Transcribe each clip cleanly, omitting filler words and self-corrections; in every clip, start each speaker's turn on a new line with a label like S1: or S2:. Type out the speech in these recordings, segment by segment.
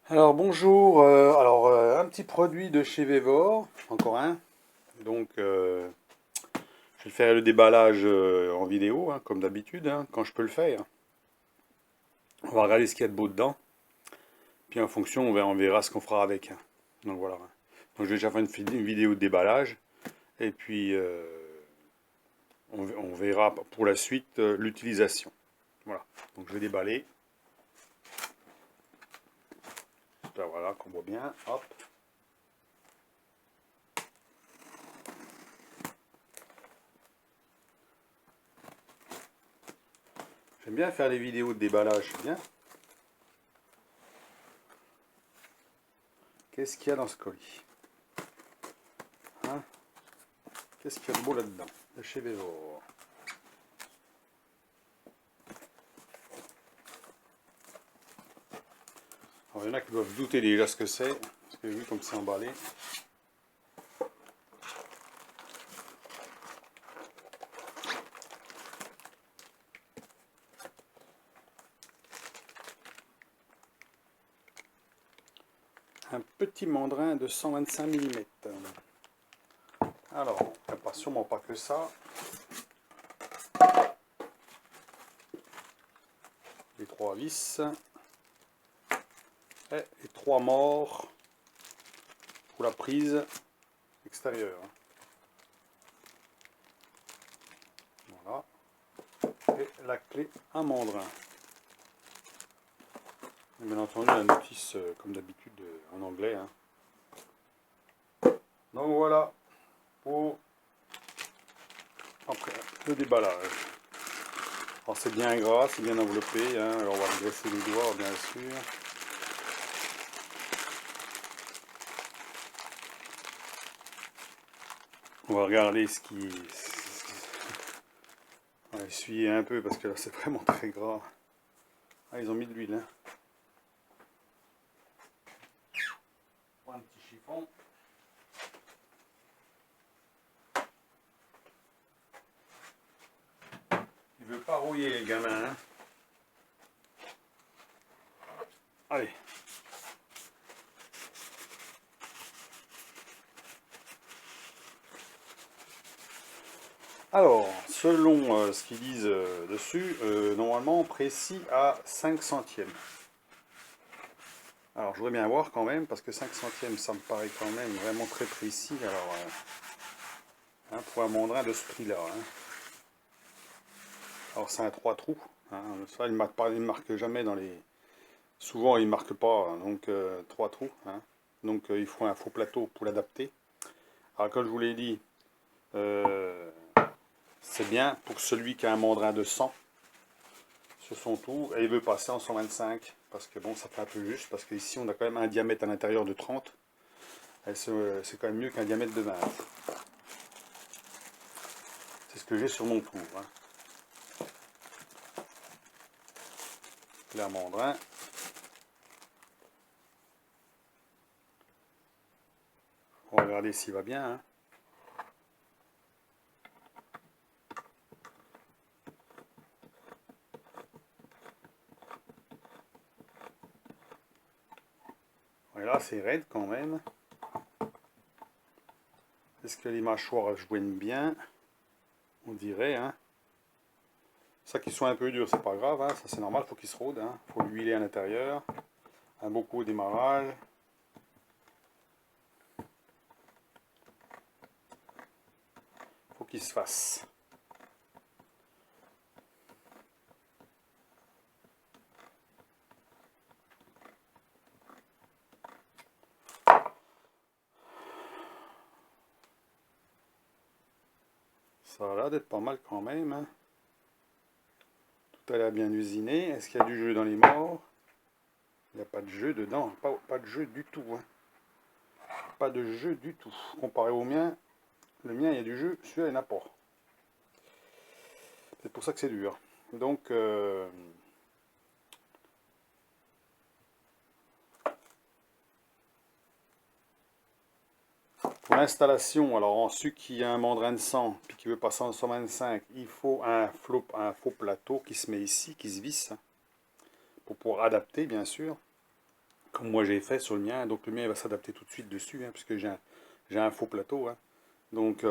S1: Alors bonjour, un petit produit de chez Vevor, encore un. Donc je vais faire le déballage en vidéo, hein, comme d'habitude, hein, quand je peux le faire. On va regarder ce qu'il y a de beau dedans, puis en fonction on verra ce qu'on fera avec, hein. Donc voilà. Donc je vais déjà faire une vidéo de déballage, et puis on verra pour la suite l'utilisation. Voilà. Donc je vais déballer. Là, voilà, qu'on voit bien. Hop. J'aime bien faire les vidéos de déballage, c'est bien. Qu'est-ce qu'il y a dans ce colis? Hein? Qu'est-ce qu'il y a de beau là-dedans? De chez Vevor. Alors, il y en a qui doivent douter déjà ce que c'est, parce que vu comme c'est emballé. Un petit mandrin de 125 mm. Alors, il n'y a sûrement pas que ça. Les 3 vis. Et les 3 morts pour la prise extérieure. Voilà. Et la clé un mandrin. Et bien entendu, la notice, comme d'habitude, en anglais, hein. Donc voilà pour après, le déballage. Alors c'est bien gras, c'est bien enveloppé, hein. Alors on va graisser les doigts, bien sûr. On va regarder ce qui... On va essuyer un peu parce que là c'est vraiment très gras. Ah, ils ont mis de l'huile, hein. Un petit chiffon. Il veut pas rouiller le gamin, hein. Allez. Alors, selon ce qu'ils disent dessus, normalement précis à 5 centièmes. Alors, je voudrais bien voir quand même, parce que 5 centièmes, ça me paraît quand même vraiment très précis. Alors, hein, pour un mandrin de ce prix-là, hein. Alors, c'est un 3 trous, hein. Ça, il ne marque jamais dans les... Souvent, il ne marque pas, hein, donc 3 trous, hein. Donc, il faut un faux plateau pour l'adapter. Alors, comme je vous l'ai dit, c'est bien pour celui qui a un mandrin de 100 sur son tour et il veut passer en 125 parce que bon, ça fait un peu juste parce qu'ici on a quand même un diamètre à l'intérieur de 30 et c'est quand même mieux qu'un diamètre de 20. C'est ce que j'ai sur mon tour, hein. Là, mandrin. On va regarder s'il va bien, hein. Voilà, c'est raide quand même. Est-ce que les mâchoires joignent bien? On dirait, hein. Ça qu'ils sont un peu durs, c'est pas grave, hein. Ça c'est normal, faut qu'ils se rôdent, hein. Faut l'huiler à l'intérieur. Un beau coup au démarrage. Faut qu'il se fasse. Ça a l'air d'être pas mal quand même, hein. Tout a l'air bien usiné. Est-ce qu'il y a du jeu dans les morts? Il n'y a pas de jeu dedans. Pas de jeu du tout, hein. Pas de jeu du tout. Comparé au mien, le mien il y a du jeu, celui-là il n'y en a pas. C'est pour ça que c'est dur. Donc, pour l'installation, alors en celui qui a un mandrin de 100 puis qui veut passer en 125, il faut un faux plateau qui se met ici, qui se visse, pour pouvoir adapter bien sûr. comme moi j'ai fait sur le mien. Donc le mien il va s'adapter tout de suite dessus, hein, puisque j'ai un faux plateau. Hein. Donc,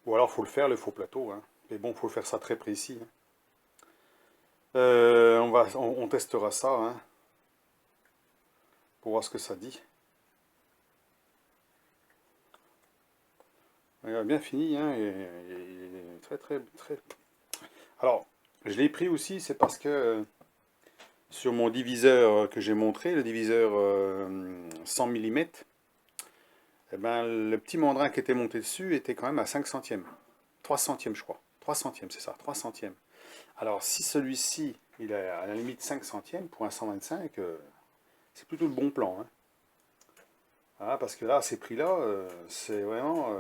S1: ou alors faut le faire le faux plateau. Hein. Mais bon, faut faire ça très précis. Hein. On testera ça hein, pour voir ce que ça dit. Il a bien fini, hein, il est très très très. Alors, je l'ai pris aussi, c'est parce que sur mon diviseur que j'ai montré, le diviseur 100 mm, eh ben, le petit mandrin qui était monté dessus était quand même à 5 centièmes. 3 centièmes, je crois. 3 centièmes, c'est ça, 3 centièmes. Alors, si celui-ci, il est à la limite 5 centièmes pour un 125, c'est plutôt le bon plan. Hein. Ah, parce que là, ces prix-là, c'est vraiment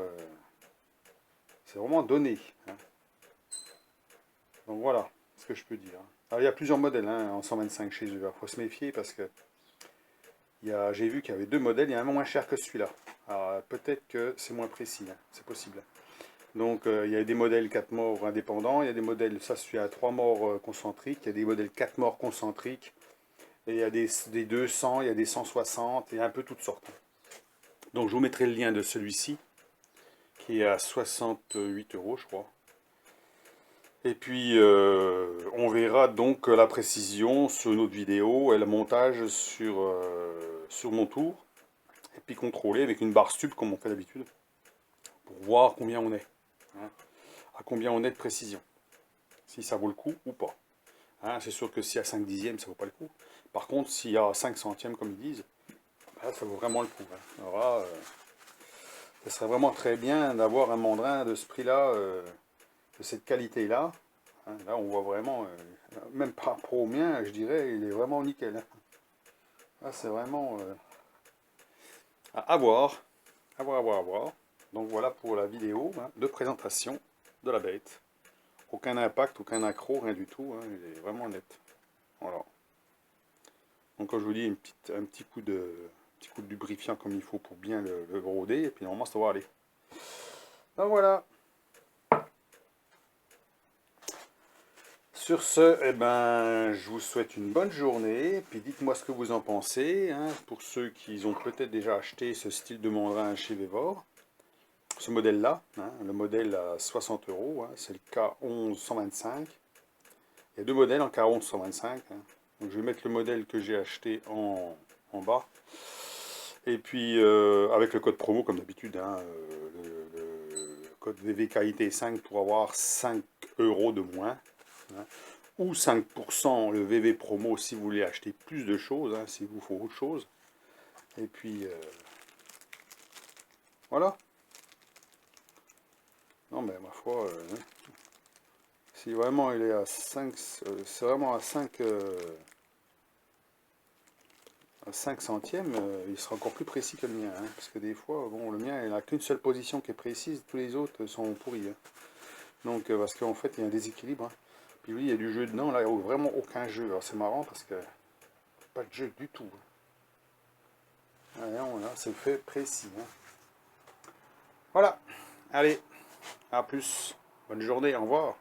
S1: donné. Hein. Donc voilà ce que je peux dire. Alors, il y a plusieurs modèles hein, en 125 chez eux. Il faut se méfier parce que j'ai vu qu'il y avait deux modèles. Il y a un moins cher que celui-là. Alors peut-être que c'est moins précis. Hein, c'est possible. Donc il y a des modèles 4 morts indépendants. Il y a des modèles, ça c'est à 3 morts concentriques. Il y a des modèles 4 morts concentriques. Et il y a des 200, il y a des 160. Il y a un peu toutes sortes. Donc je vous mettrai le lien de celui-ci qui est à 68 euros je crois. Et puis, on verra donc la précision sur une autre vidéo et le montage sur mon tour. Et puis contrôler avec une barre stup comme on fait d'habitude. Pour voir combien on est. Hein, à combien on est de précision. Si ça vaut le coup ou pas. Hein, c'est sûr que si à 5 dixièmes, ça vaut pas le coup. Par contre, s'il y a 5 centièmes comme ils disent, là, ça vaut vraiment le coup. Hein. Alors là, ce serait vraiment très bien d'avoir un mandrin de ce prix-là, de cette qualité-là. Hein, là, on voit vraiment, même par rapport au mien, je dirais, il est vraiment nickel. Hein. Là, c'est vraiment à voir. À voir, à voir, à voir. Donc voilà pour la vidéo hein, de présentation de la bête. Aucun impact, aucun accro, rien du tout. Hein, il est vraiment net. Voilà. Donc comme je vous dis, un petit coup de lubrifiant comme il faut pour bien le broder. Et puis normalement, ça va aller. Donc voilà. Sur ce, eh ben, je vous souhaite une bonne journée, puis dites-moi ce que vous en pensez, hein, pour ceux qui ont peut-être déjà acheté ce style de mandrin chez Vevor, ce modèle-là, hein, le modèle à 60 euros, hein, c'est le K11 125, il y a deux modèles en K11 125, hein. Donc je vais mettre le modèle que j'ai acheté en bas, et puis avec le code promo comme d'habitude, hein, le code VVKIT5 pour avoir 5 euros de moins. Hein, ou 5% le VV promo si vous voulez acheter plus de choses, hein, s'il vous faut autre chose. Et puis, voilà. Non, mais ma foi, si vraiment il est à 5, c'est vraiment à 5 centièmes, il sera encore plus précis que le mien. Hein, parce que des fois, bon, le mien, il n'a qu'une seule position qui est précise, tous les autres sont pourris. Hein. Donc, parce qu'en fait, il y a un déséquilibre. Hein. Puis oui, il y a du jeu dedans, là, il n'y a vraiment aucun jeu. Alors c'est marrant parce que pas de jeu du tout. Là, c'est fait précis. Hein. Voilà. Allez, à plus. Bonne journée, au revoir.